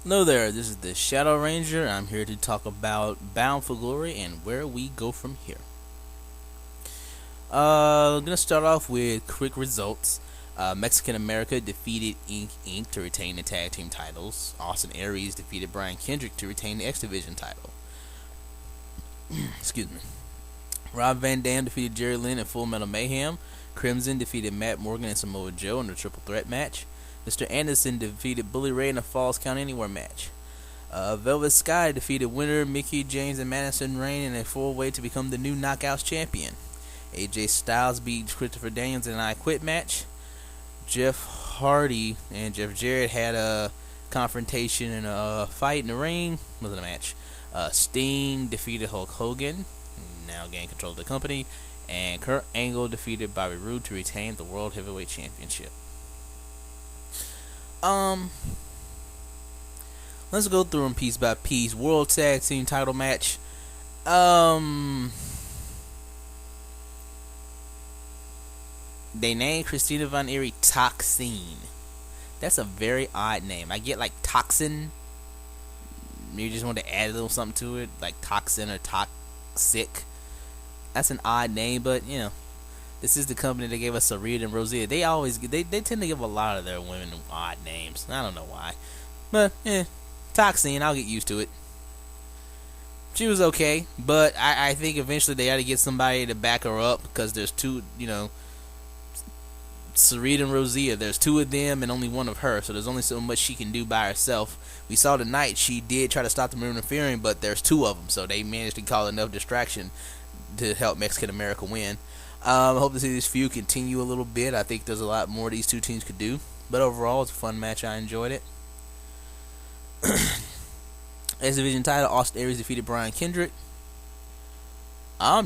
Hello there, this is the Shadow Ranger. I'm here to talk about Bound for Glory and where we go from here. I'm gonna start off with quick results. Mexican America defeated Inc. to retain the tag team titles. Austin Aries defeated Brian Kendrick to retain the X Division title. Excuse me. Rob Van Dam defeated Jerry Lynn in Full Metal Mayhem. Crimson defeated Matt Morgan and Samoa Joe in a triple threat match. Mr. Anderson defeated Bully Ray in a Falls Count Anywhere match. Velvet Sky defeated Winter, Mickey, James, and Madison Rayne in a four-way to become the new Knockouts champion. AJ Styles beat Christopher Daniels in an I Quit match. Jeff Hardy and Jeff Jarrett had a confrontation and a fight in the ring. Wasn't a match. Sting defeated Hulk Hogan, now gained control of the company. And Kurt Angle defeated Bobby Roode to retain the World Heavyweight Championship. Let's go through them piece by piece. World Tag Team title match. They named Christina Von Eerie Toxine. That's a very odd name. I get like Toxin. You just want to add a little something to it, like Toxin or Toxic. That's an odd name, but you know, this is the company that gave us Sarita and Rosita. They tend to give a lot of their women odd names. I don't know why, but Toxine, I'll get used to it. She was okay, but I think eventually they got to get somebody to back her up because there's two, Sarita and Rosita. There's two of them and only one of her, so there's only so much she can do by herself. We saw tonight she did try to stop them from interfering, but there's two of them, so they managed to cause enough distraction to help Mexican America win. I hope to see this feud continue a little bit. I think there's a lot more these two teams could do, but overall it's a fun match. I enjoyed it. X Division title, Austin Aries defeated Brian Kendrick.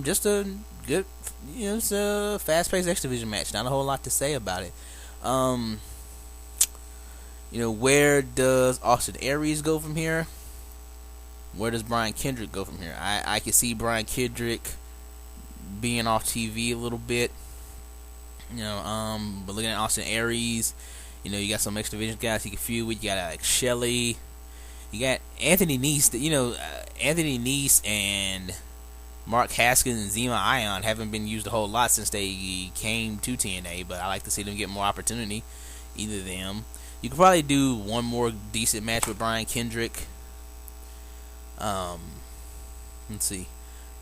Just a good, it's a fast-paced X Division match. Not a whole lot to say about it. Where does Austin Aries go from here? Where does Brian Kendrick go from here? I can see Brian Kendrick being off TV a little bit. But looking at Austin Aries, you got some X Division guys he can feud with. You got Alex Shelley. You got Anthony Nese. Anthony Nese and Mark Haskins and Zema Ion haven't been used a whole lot since they came to TNA, but I like to see them get more opportunity. Either of them. You could probably do one more decent match with Brian Kendrick. Let's see.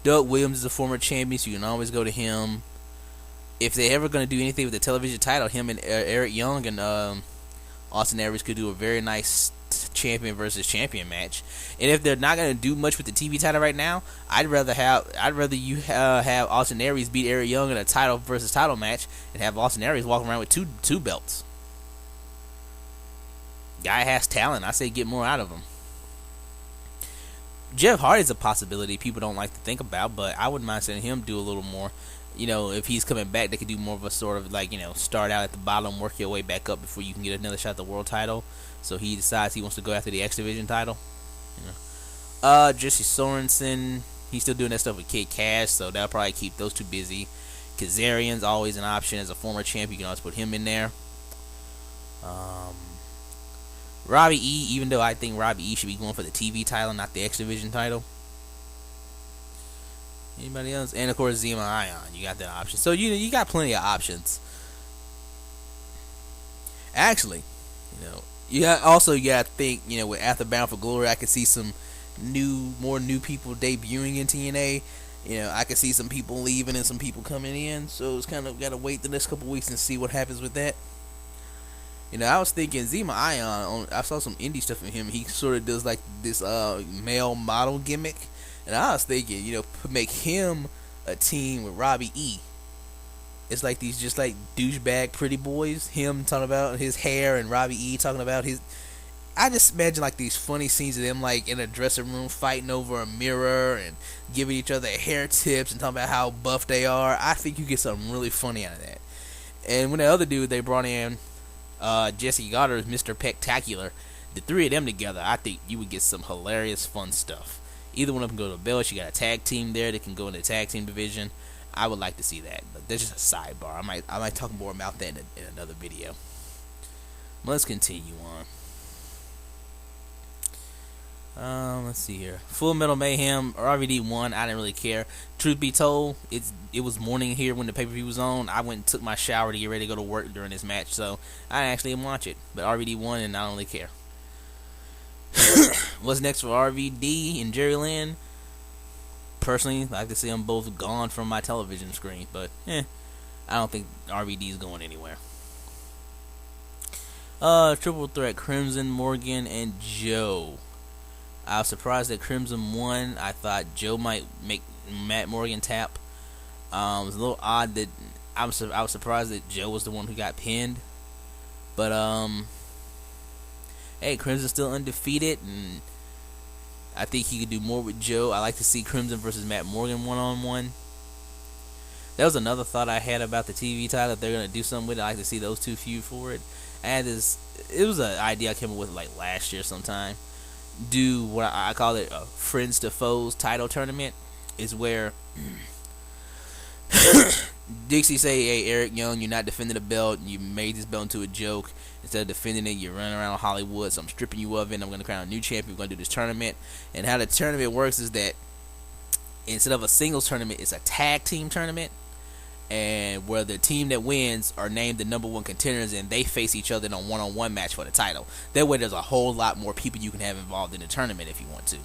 Doug Williams is a former champion, so you can always go to him. If they're ever going to do anything with the television title, him and Eric Young and Austin Aries could do a very nice champion versus champion match. And if they're not going to do much with the TV title right now, I'd rather you have Austin Aries beat Eric Young in a title versus title match and have Austin Aries walking around with two belts. Guy has talent. I say get more out of him. Jeff Hardy's a possibility people don't like to think about, but I wouldn't mind seeing him do a little more. If he's coming back, they could do more of a sort of start out at the bottom, work your way back up before you can get another shot at the world title. So he decides he wants to go after the X Division title. Jesse Sorensen, he's still doing that stuff with Kid Cash, so that'll probably keep those two busy. Kazarian's always an option as a former champ. You can always put him in there. Robbie E, even though I think Robbie E should be going for the TV title, not the X Division title. Anybody else? And of course Zema Ion, you got that option. So you got plenty of options. Actually, you got to think, with After Bound for Glory, I could see some more new people debuting in TNA. I could see some people leaving and some people coming in. So it's kind of got to wait the next couple weeks and see what happens with that. I was thinking Zema Ion, I saw some indie stuff from him. He sort of does like this male model gimmick. And I was thinking, make him a team with Robbie E. It's like these just like douchebag pretty boys. Him talking about his hair and Robbie E talking about his... I just imagine like these funny scenes of them like in a dressing room fighting over a mirror and giving each other hair tips and talking about how buff they are. I think you get something really funny out of that. And when the other dude they brought in, Jesse Goddard, Mr. Pectacular, the three of them together, I think you would get some hilarious fun stuff. Either one of them go to the belt. You got a tag team there that can go in the tag team division. I would like to see that, but that's just a sidebar. I might talk more about that in another video. Let's continue on. Let's see here. Full Metal Mayhem RVD won. I didn't really care. Truth be told, it was morning here when the pay-per-view was on. I went and took my shower to get ready to go to work during this match, so I actually didn't watch it. But RVD won, and I don't really care. What's next for RVD and Jerry Lynn? Personally, I like to see them both gone from my television screen, but I don't think RVD is going anywhere. Triple threat: Crimson, Morgan, and Joe. I was surprised that Crimson won. I thought Joe might make Matt Morgan tap. It was a little odd that I was surprised that Joe was the one who got pinned. But hey, Crimson's still undefeated, and I think he could do more with Joe. I like to see Crimson versus Matt Morgan 1-on-1. That was another thought I had about the TV title. If they're gonna do something with it, I like to see those two feud for it. I had this. It was an idea I came up with like last year sometime. Do what I call it a friends to foes title tournament. Is where Dixie say, "Hey, Eric Young, you're not defending the belt. You made this belt into a joke. Instead of defending it, you're running around Hollywood. So I'm stripping you of it. And I'm going to crown a new champion. We're going to do this tournament." And how the tournament works is that instead of a singles tournament, it's a tag team tournament. And where the team that wins are named the number one contenders, and they face each other in a one-on-one match for the title. That way, there's a whole lot more people you can have involved in the tournament if you want to,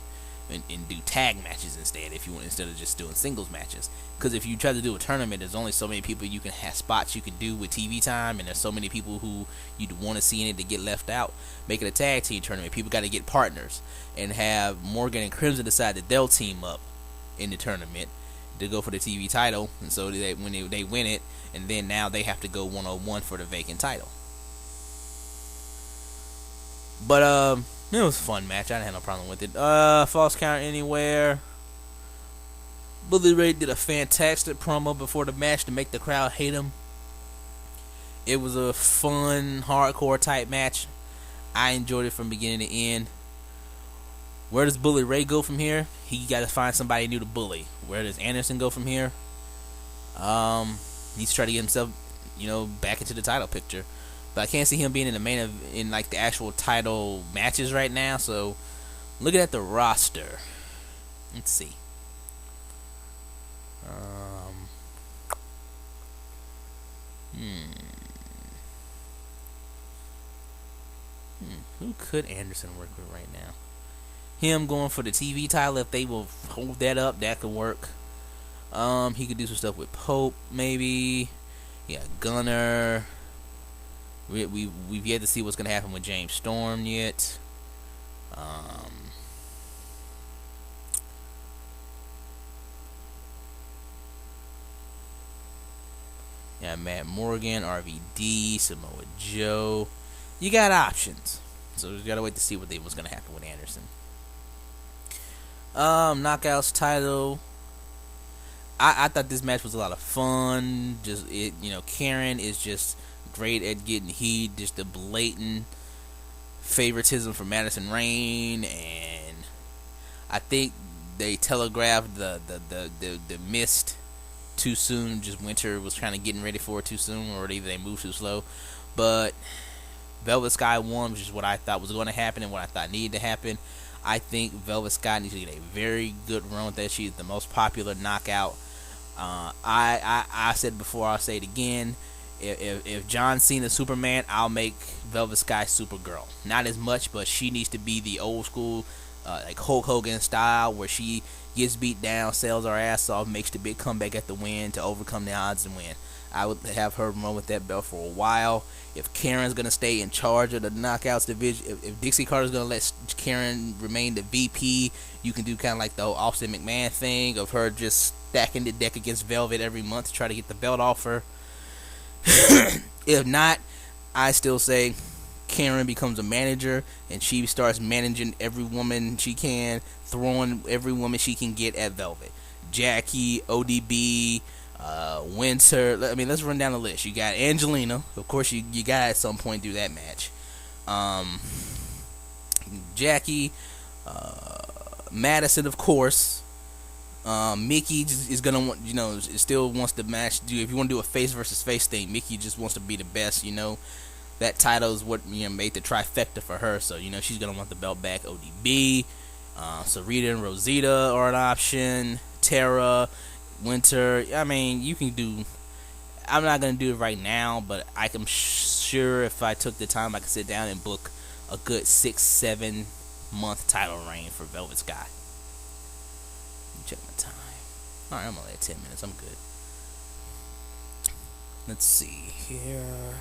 and do tag matches instead if you want, instead of just doing singles matches. Because if you try to do a tournament, there's only so many people you can have spots you can do with TV time, and there's so many people who you'd want to see in it to get left out. Make it a tag team tournament. People got to get partners, and have Morgan and Crimson decide that they'll team up in the tournament to go for the TV title, and so when they win it, and then now they have to go 1-on-1 for the vacant title. But it was a fun match. I didn't have no problem with it. False count anywhere. Bully Ray did a fantastic promo before the match to make the crowd hate him. It was a fun, hardcore type match. I enjoyed it from beginning to end. Where does Bully Ray go from here? He got to find somebody new to bully. Where does Anderson go from here? He's trying to get himself, back into the title picture. But I can't see him being in the the actual title matches right now. So, looking at the roster, let's see. Who could Anderson work with right now? Him going for the TV title, if they will hold that up, that could work. He could do some stuff with Pope, maybe. Yeah, Gunner. We've yet to see what's gonna happen with James Storm yet. Yeah, Matt Morgan, RVD, Samoa Joe. You got options, so we gotta wait to see what's gonna happen with Anderson. Knockouts title. I thought this match was a lot of fun. Karen is just great at getting heat. Just the blatant favoritism for Madison Rayne, and I think they telegraphed the mist too soon. Just Winter was kind of getting ready for it too soon, or either they moved too slow. But Velvet Sky won, which is what I thought was going to happen and what I thought needed to happen. I think Velvet Sky needs to get a very good run with that. She's the most popular knockout. I said before, I'll say it again. If John Cena's Superman, I'll make Velvet Sky Supergirl. Not as much, but she needs to be the old school, like Hulk Hogan style, where she gets beat down, sells her ass off, makes the big comeback at the win to overcome the odds and win. I would have her run with that belt for a while. If Karen's going to stay in charge of the Knockouts division, if Dixie Carter's going to let Karen remain the VP, you can do kind of like the whole Austin McMahon thing of her just stacking the deck against Velvet every month to try to get the belt off her. If not, I still say Karen becomes a manager and she starts managing every woman she can, throwing every woman she can get at Velvet. Jackie, ODB, Winter. I mean, let's run down the list. You got Angelina. Of course, you got to at some point do that match. Jackie, Madison, of course. Mickey is gonna want, still wants the match. If you want to do a face versus face thing, Mickey just wants to be the best. That title is what made the trifecta for her. So she's gonna want the belt back. ODB, Sarita and Rosita are an option. Tara, Winter. I mean, you can do. I'm not gonna do it right now, but I'm sure if I took the time, I could sit down and book a good 6-7 month title reign for Velvet Sky. Let me check my time. All right, I'm only at 10 minutes. I'm good. Let's see here.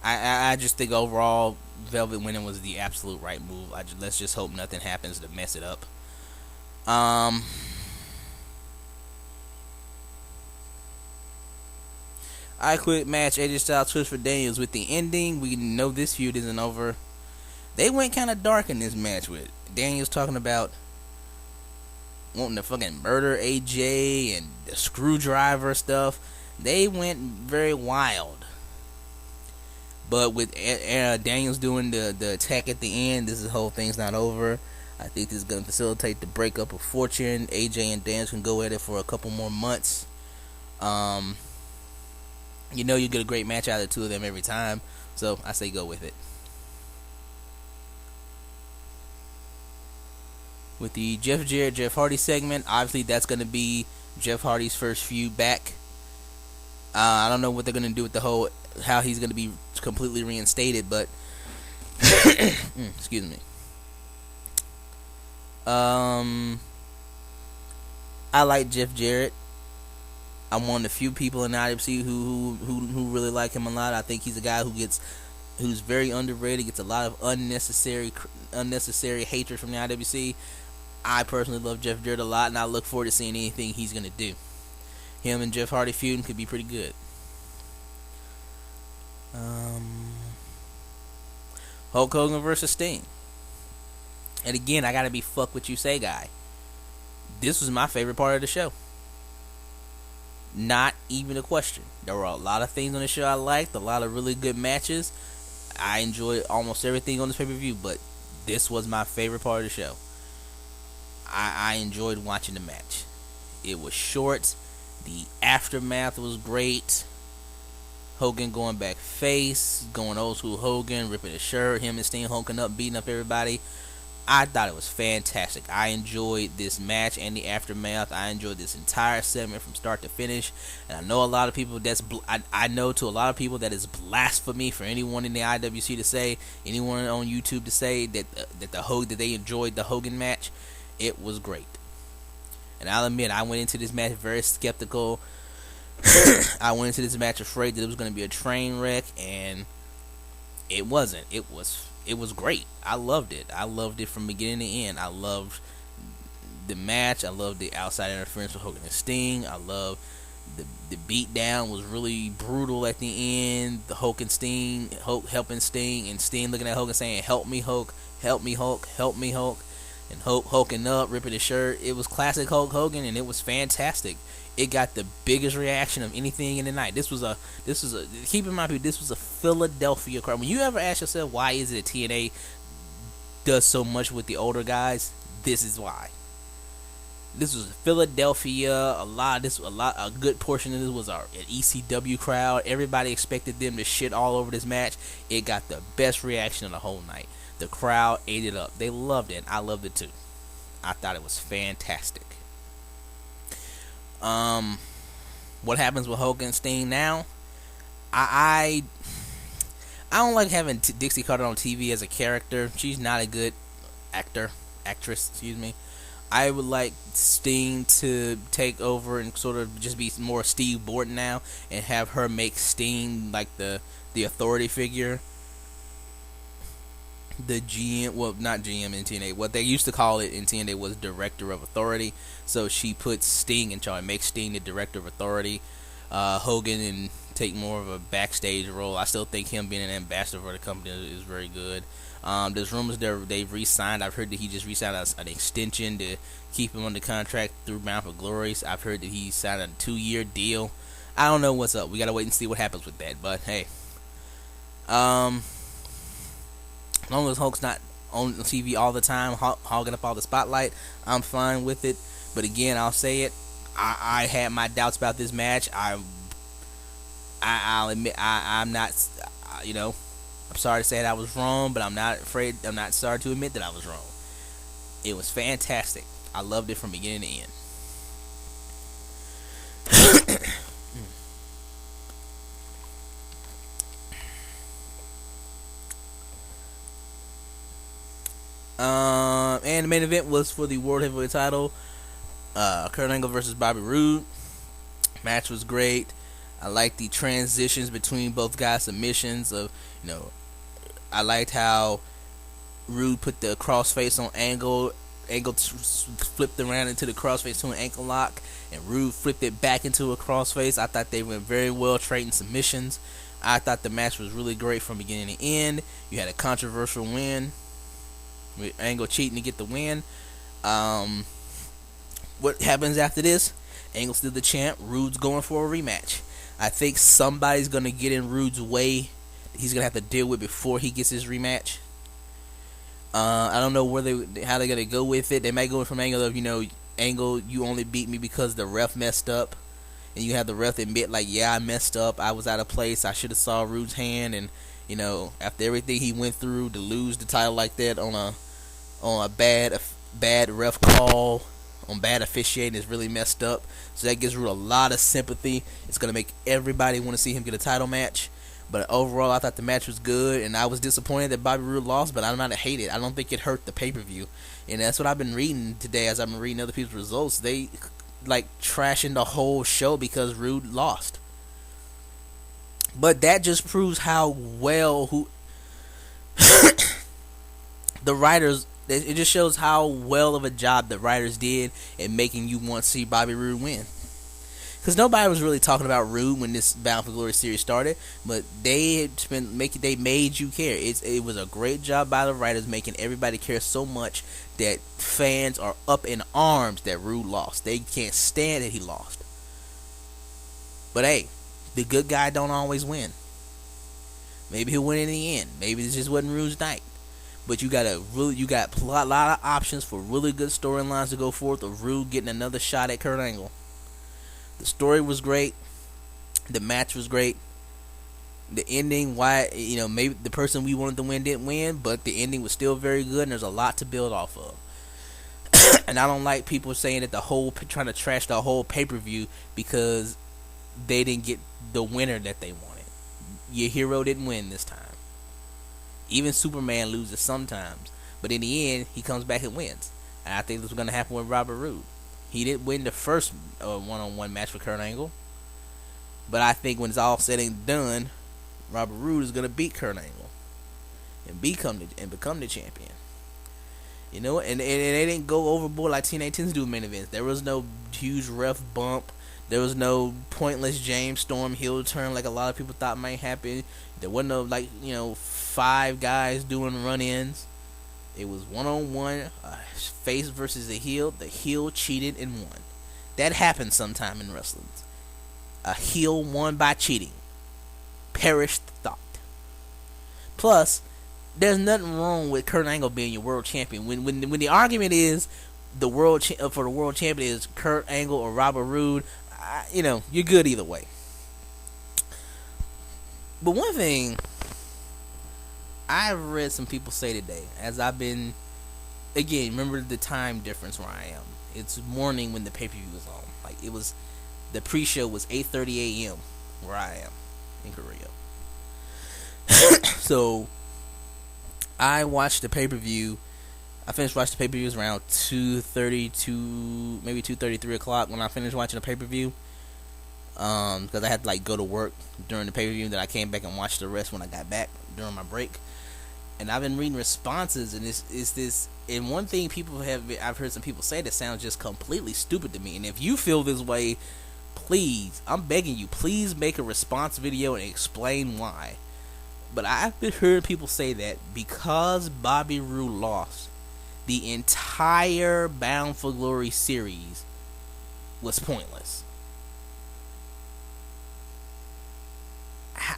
I just think overall Velvet winning was the absolute right move. Let's just hope nothing happens to mess it up. I quit match AJ Styles Christopher Daniels with the ending. We know this feud isn't over. They went kind of dark in this match with Daniels talking about wanting to fucking murder AJ and the screwdriver stuff. They went very wild. But with Daniels doing the attack at the end, this whole thing's not over. I think this is going to facilitate the breakup of Fortune. AJ and Daniels can go at it for a couple more months. You know you get a great match out of the two of them every time. So I say go with it. With the Jeff Jarrett, Jeff Hardy segment, obviously that's going to be Jeff Hardy's first feud back. I don't know what they're going to do with the whole, how he's going to be completely reinstated, but excuse me. I like Jeff Jarrett. I'm one of the few people in the IWC who really like him a lot. I think he's a guy who's very underrated, gets a lot of unnecessary hatred from the IWC. I personally love Jeff Jarrett a lot, and I look forward to seeing anything he's going to do. Him and Jeff Hardy feuding could be pretty good. Hulk Hogan versus Sting. And again, I gotta be fuck what you say guy. This was my favorite part of the show. Not even a question. There were a lot of things on the show I liked, a lot of really good matches. I enjoyed almost everything on this pay-per-view, but this was my favorite part of the show. I enjoyed watching the match. It was short. The aftermath was great. Hogan going back face, going old school Hogan, ripping his shirt, him and Sting hulking up, beating up everybody. I thought it was fantastic. I enjoyed this match and the aftermath. I enjoyed this entire segment from start to finish. And I know a lot of people I know to a lot of people that is blasphemy for anyone in the IWC to say, anyone on YouTube to say that that they enjoyed the Hogan match. It was great. And I'll admit, I went into this match very skeptical. I went into this match afraid that it was going to be a train wreck, and it wasn't. It was great. I loved it. I loved it from beginning to end. I loved the match. I loved the outside interference with Hogan and Sting. I loved the beatdown was really brutal at the end. The Hogan Sting, Hulk helping Sting, and Sting looking at Hogan saying, "Help me, Hulk. Help me, Hulk. Help me, Hulk." And Hulk hulking up, ripping his shirt. It was classic Hulk Hogan, and it was fantastic. It got the biggest reaction of anything in the night. This was a keep in mind, people, this was a Philadelphia crowd. When you ever ask yourself why is it that TNA does so much with the older guys, this is why. This was Philadelphia. A good portion of this was an ECW crowd. Everybody expected them to shit all over this match. It got the best reaction of the whole night. The crowd ate it up. They loved it. I loved it too. I thought it was fantastic. What happens with Hogan and Sting now? I don't like having Dixie Carter on TV as a character. She's not a good actress. Excuse me. I would like Sting to take over and sort of just be more Steve Borden now, and have her make Sting like the authority figure. The GM, well, not GM in TNA, what they used to call it in TNA was Director of Authority. So she puts Sting in charge, makes Sting the Director of Authority. Hogan and take more of a backstage role. I still think him being an ambassador for the company is very good. There's rumors they've re-signed. I've heard that he just re-signed an extension to keep him under contract through Bound for Glory. I've heard that he signed a 2-year deal. I don't know what's up. We gotta wait and see what happens with that. But hey, as long as Hulk's not on TV all the time, hogging up all the spotlight, I'm fine with it. But again, I'll say it. I had my doubts about this match. I'll admit I'm not, I'm sorry to say that I was wrong, but I'm not afraid. I'm not sorry to admit that I was wrong. It was fantastic. I loved it from beginning to end. And the main event was for the World Heavyweight title. Kurt Angle versus Bobby Roode. Match was great. I liked the transitions between both guys' submissions. I liked how Roode put the crossface on Angle. Angle flipped around into the crossface to an ankle lock, and Roode flipped it back into a crossface. I thought they went very well trading submissions. I thought the match was really great from beginning to end. You had a controversial win with Angle cheating to get the win. What happens after this? Angle's still the champ. Roode's going for a rematch. I think somebody's going to get in Roode's way. He's going to have to deal with before he gets his rematch. I don't know how they're going to go with it. They might go from Angle of, Angle, you only beat me because the ref messed up. And you have the ref admit, like, yeah, I messed up. I was out of place. I should have saw Roode's hand. And, after everything he went through to lose the title like that on a bad ref call, on bad officiating, is really messed up. So that gives Roode a lot of sympathy. It's going to make everybody want to see him get a title match. But overall, I thought the match was good, and I was disappointed that Bobby Roode lost, but I'm not a hate it. I don't think it hurt the pay-per-view. And that's what I've been reading today as I've been reading other people's results. They, trashing the whole show because Roode lost. But that just proves how well the writers, it just shows how well of a job the writers did in making you want to see Bobby Roode win. Because nobody was really talking about Roode when this Bound for Glory series started, but they made you care. It was a great job by the writers making everybody care so much that fans are up in arms that Roode lost. They can't stand that he lost. But hey, the good guy don't always win. Maybe he'll win in the end. Maybe this just wasn't Roode's night. But you got a lot of options for really good storylines to go forth of Roode getting another shot at Kurt Angle. The story was great. The match was great. The ending, maybe the person we wanted to win didn't win, but the ending was still very good, and there's a lot to build off of. And I don't like people saying that trying to trash the whole pay-per-view because they didn't get the winner that they wanted. Your hero didn't win this time. Even Superman loses sometimes, but in the end, he comes back and wins. And I think this was going to happen with Robert Roode. He didn't win the first one-on-one match with Kurt Angle, but I think when it's all said and done, Robert Roode is going to beat Kurt Angle and become the champion. And they didn't go overboard like TNA tends to do in main events. There was no huge ref bump. There was no pointless James Storm heel turn like a lot of people thought might happen. There wasn't no 5 guys doing run-ins. It was one-on-one, face versus a heel. The heel cheated and won. That happens sometime in wrestling. A heel won by cheating. Perish the thought. Plus, there's nothing wrong with Kurt Angle being your world champion. When the argument is for the world champion is Kurt Angle or Robert Roode, you're good either way. But one thing I've read some people say today, as I've been, again, remember the time difference where I am. It's morning when the pay-per-view was on. The pre-show was 8:30 a.m. where I am in Korea. So, I watched the pay-per-view. I finished watching the pay-per-view around 2:30 maybe 2:30, 3 o'clock when I finished watching the pay-per-view. Because I had to go to work during the pay-per-view. Then I came back and watched the rest when I got back during my break. And I've been reading responses, and and one thing I've heard some people say that sounds just completely stupid to me. And if you feel this way, please, I'm begging you, please make a response video and explain why. But I've been hearing people say that because Bobby Roode lost, the entire Bound for Glory series was pointless.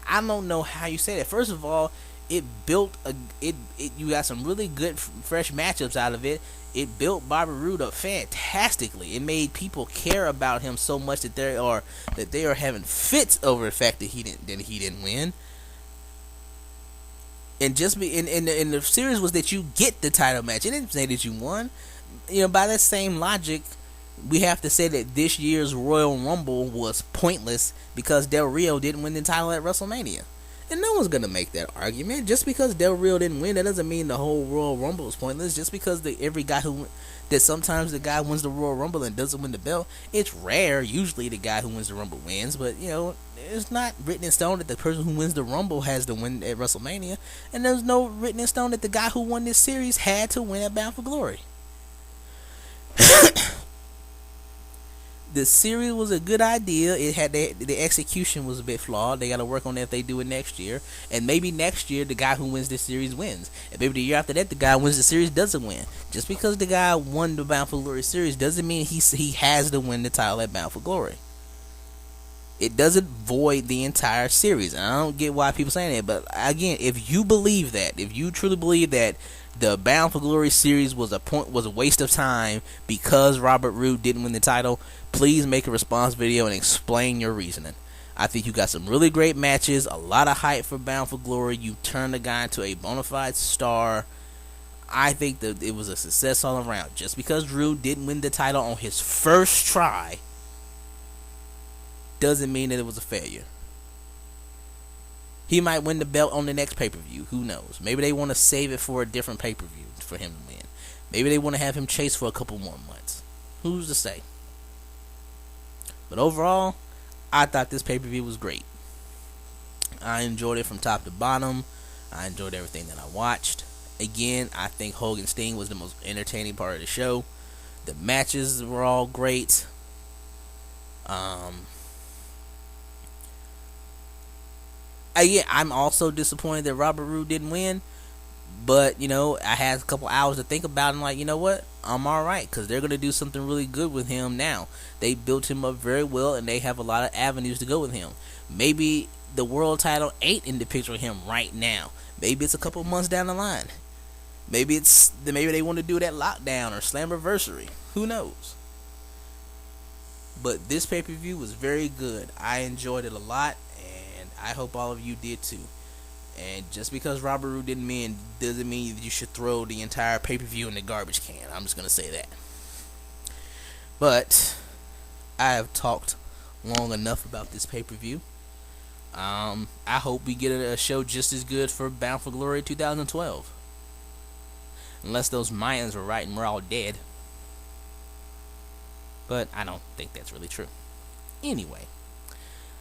I don't know how you say that. First of all, you got some really good fresh matchups out of it. It built Bobby Roode up fantastically. It made people care about him so much that they are having fits over the fact that he didn't win. And just be in the series was that you get the title match. It didn't say that you won. You know, by that same logic, we have to say that this year's Royal Rumble was pointless because Del Rio didn't win the title at WrestleMania. And no one's gonna make that argument. Just because Del Rio didn't win, that doesn't mean the whole Royal Rumble is pointless. Just because that sometimes the guy wins the Royal Rumble and doesn't win the belt. It's rare. Usually the guy who wins the Rumble wins, but you know, it's not written in stone that the person who wins the Rumble has to win at WrestleMania, and there's no written in stone that the guy who won this series had to win at Bound for Glory. The series was a good idea. It had the execution was a bit flawed. They got to work on it if they do it next year. And maybe next year the guy who wins this series wins. And maybe the year after that the guy who wins the series doesn't win. Just because the guy won the Bound for Glory series doesn't mean he has to win the title at Bound for Glory. It doesn't void the entire series. And I don't get why people saying that. But again, if you believe that, if you truly believe that the Bound for Glory series was a waste of time because Robert Roode didn't win the title, please make a response video and explain your reasoning. I think you got some really great matches, a lot of hype for Bound for Glory. You turned the guy into a bona fide star. I think that it was a success all around. Just because Roode didn't win the title on his first try doesn't mean that it was a failure. He might win the belt on the next pay-per-view. Who knows? Maybe they want to save it for a different pay-per-view for him to win. Maybe they want to have him chase for a couple more months. Who's to say? But overall, I thought this pay-per-view was great. I enjoyed it from top to bottom. I enjoyed everything that I watched. Again, I think Hogan Sting was the most entertaining part of the show. The matches were all great. I'm also disappointed that Robert Roode didn't win. But, you know, I had a couple hours to think about it and like, you know what? I'm alright because they're going to do something really good with him now. They built him up very well and they have a lot of avenues to go with him. Maybe the world title ain't in the picture of him right now. Maybe it's a couple months down the line. Maybe they want to do it at Lockdown or Slammiversary. Who knows? But this pay-per-view was very good. I enjoyed it a lot and I hope all of you did too. And just because Robert Roode didn't win doesn't mean that you should throw the entire pay-per-view in the garbage can. I'm just going to say that. But I have talked long enough about this pay-per-view. I hope we get a show just as good for Bound for Glory 2012. Unless those Mayans were right and we're all dead. But I don't think that's really true. Anyway.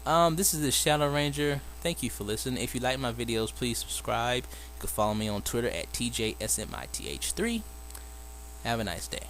This is the Shadow Ranger. Thank you for listening. If you like my videos, please subscribe. You can follow me on Twitter at TJSMITH3. Have a nice day.